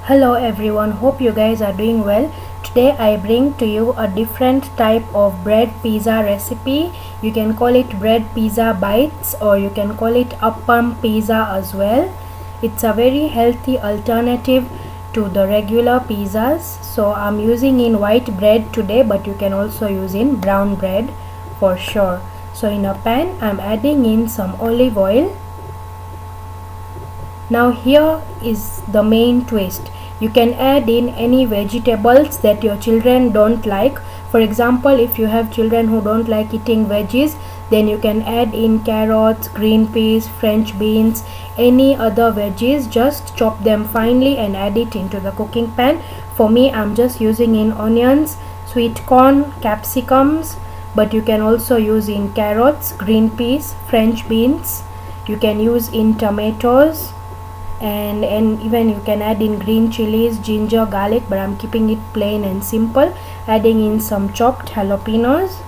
Hello everyone, hope you guys are doing well. Today I bring to you a different type of bread pizza recipe. You can call it bread pizza bites or you can call it appam pizza as well. It's a very healthy alternative to the regular pizzas. So I'm using in white bread today, but you can also use in brown bread for sure. So in a pan I'm adding in some olive oil. Now here is the main twist. You can add in any vegetables that your children don't like. For example, if you have children who don't like eating veggies, then you can add in carrots, green peas, French beans, any other veggies. Just chop them finely and add it into the cooking pan. For me, I'm just using in onions, sweet corn, capsicums, but you can also use in carrots, green peas, French beans. You can use in tomatoes, and even you can add in green chilies, ginger, garlic, but I'm keeping it plain and simple. Adding in some chopped jalapenos.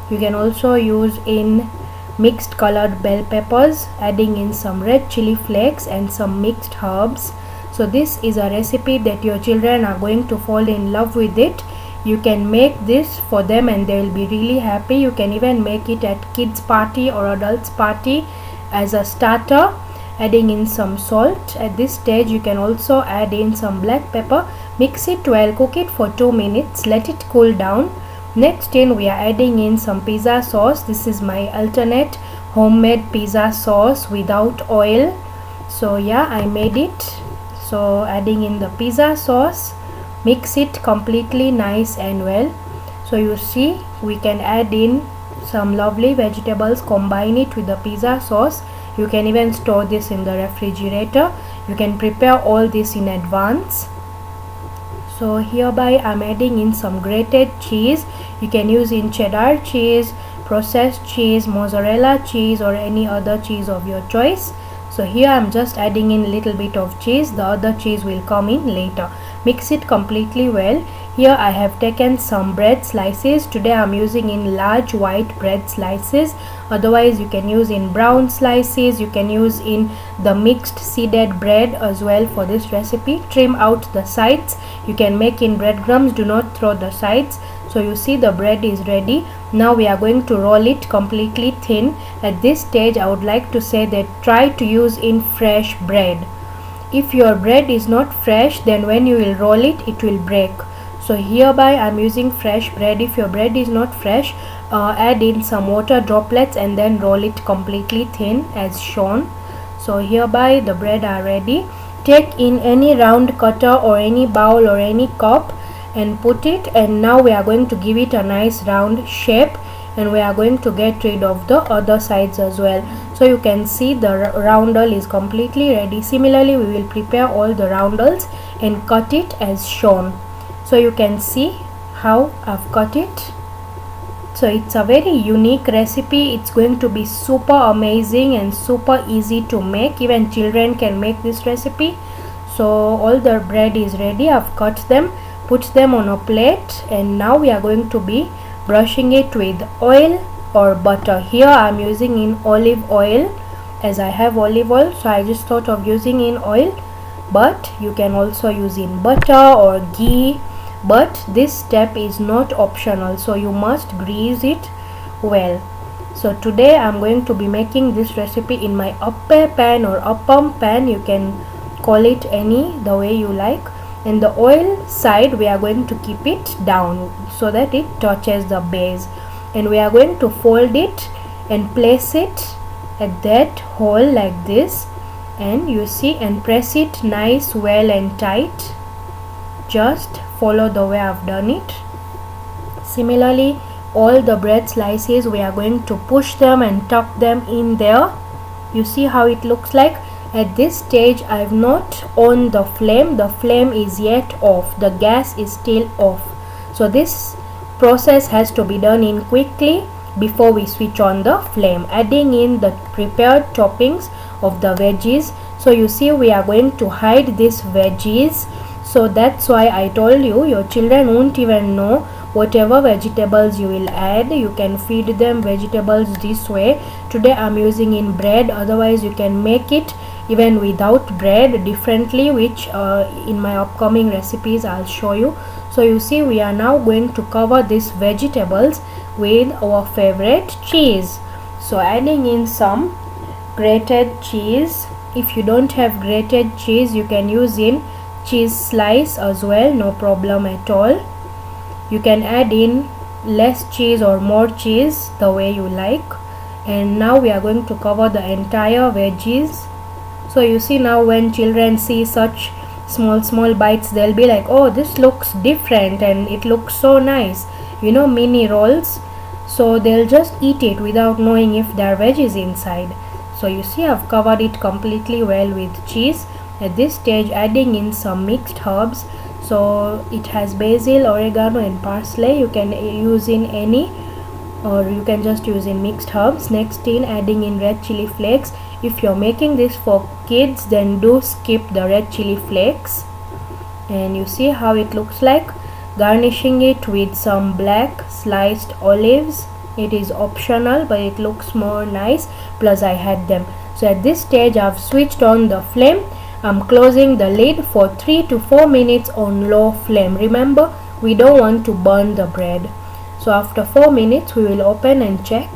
You can also use in mixed colored bell peppers, adding in some red chili flakes and some mixed herbs. So this is a recipe that your children are going to fall in love with it. You can make this for them and they will be really happy. You can even make it at kids party or adults party as a starter. Adding in some salt. At this stage you can also add in some black pepper. Mix it well, cook it for 2 minutes, let it cool down. Next in we are adding in some pizza sauce. This is my alternate homemade pizza sauce without oil. So yeah, I made it. So adding in the pizza sauce, mix it completely nice and well. So you see, we can add in some lovely vegetables, combine it with the pizza sauce. You can even store this in the refrigerator. You can prepare all this in advance. So hereby I'm adding in some grated cheese. You can use in cheddar cheese, processed cheese, mozzarella cheese, or any other cheese of your choice. So here I'm just adding in a little bit of cheese. The other cheese will come in later. Mix it completely well. Here I have taken some bread slices. Today I'm using in large white bread slices. Otherwise you can use in brown slices. You can use in the mixed seeded bread as well for this recipe. Trim out the sides. You can make in breadcrumbs. Do not throw the sides. So you see the bread is ready. Now we are going to roll it completely thin. At this stage I would like to say that try to use in fresh bread. If your bread is not fresh, then when you will roll it, it will break. So hereby I'm using fresh bread. If your bread is not fresh, add in some water droplets and then roll it completely thin as shown. So hereby the bread are ready. Take in any round cutter or any bowl or any cup and put it, and now we are going to give it a nice round shape, and we are going to get rid of the other sides as well. So you can see the roundel is completely ready. Similarly we will prepare all the roundels and cut it as shown. So you can see how I've cut it. So it's a very unique recipe. It's going to be super amazing and super easy to make. Even children can make this recipe. So all the bread is ready. I've cut them, put them on a plate, and now we are going to be brushing it with oil or butter. Here I'm using in olive oil as I have olive oil, so I just thought of using in oil, but you can also use in butter or ghee. But this step is not optional, so you must grease it well. So today I'm going to be making this recipe in my appe pan or appam pan. You can call it the way you like. And the oil side we are going to keep it down so that it touches the base, and we are going to fold it and place it at that hole like this, and you see, and press it nice, well and tight. Just follow the way I've done it. Similarly all the bread slices we are going to push them and tuck them in there. You see how it looks like. At this stage I've not on the flame. The flame is yet off. The gas is still off. So this process has to be done in quickly before we switch on the flame. Adding in the prepared toppings of the veggies. So you see we are going to hide these veggies. So that's why I told you your children won't even know whatever vegetables you will add. You can feed them vegetables this way. Today I'm using in bread. Otherwise you can make it even without bread differently, which in my upcoming recipes I'll show you. So you see, we are now going to cover these vegetables with our favorite cheese. So adding in some grated cheese. If you don't have grated cheese, you can use in cheese slice as well, no problem at all. You can add in less cheese or more cheese, the way you like. And now we are going to cover the entire veggies. So you see, now when children see such small bites, they'll be like, oh, this looks different and it looks so nice, you know, mini rolls. So they'll just eat it without knowing if there are veggies inside. So you see, I've covered it completely well with cheese. At this stage, adding in some mixed herbs. So it has basil, oregano and parsley. You can use in any, or you can just use in mixed herbs. Next in, adding in red chili flakes. If you're making this for kids, then do skip the red chili flakes. And you see how it looks like. Garnishing it with some black sliced olives. It is optional, but it looks more nice, plus I had them. So at this stage, I've switched on the flame. I'm closing the lid for 3 to 4 minutes on low flame. Remember, we don't want to burn the bread. So after 4 minutes, we will open and check.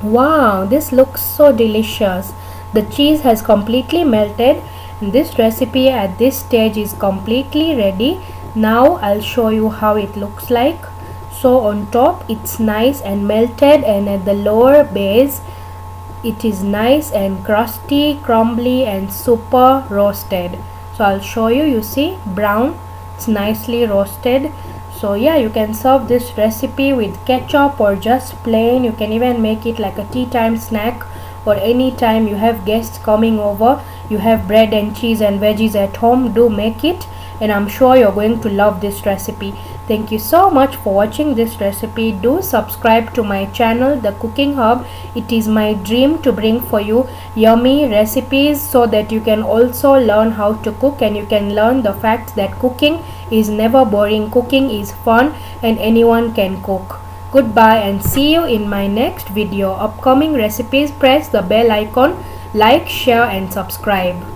Wow, this looks so delicious. The cheese has completely melted. This recipe at this stage is completely ready. Now I'll show you how it looks like. So on top it's nice and melted, and at the lower base it is nice and crusty, crumbly and super roasted. So I'll show you. You see, brown, it's nicely roasted. So yeah, you can serve this recipe with ketchup or just plain. You can even make it like a tea time snack, or any time you have guests coming over, you have bread and cheese and veggies at home, do make it, and I'm sure you're going to love this recipe. Thank you so much for watching this recipe. Do subscribe to my channel, The Cooking Hub. It is my dream to bring for you yummy recipes so that you can also learn how to cook, and you can learn the fact that cooking is never boring. Cooking is fun and anyone can cook. Goodbye and see you in my next video. Upcoming recipes, press the bell icon, like, share and subscribe.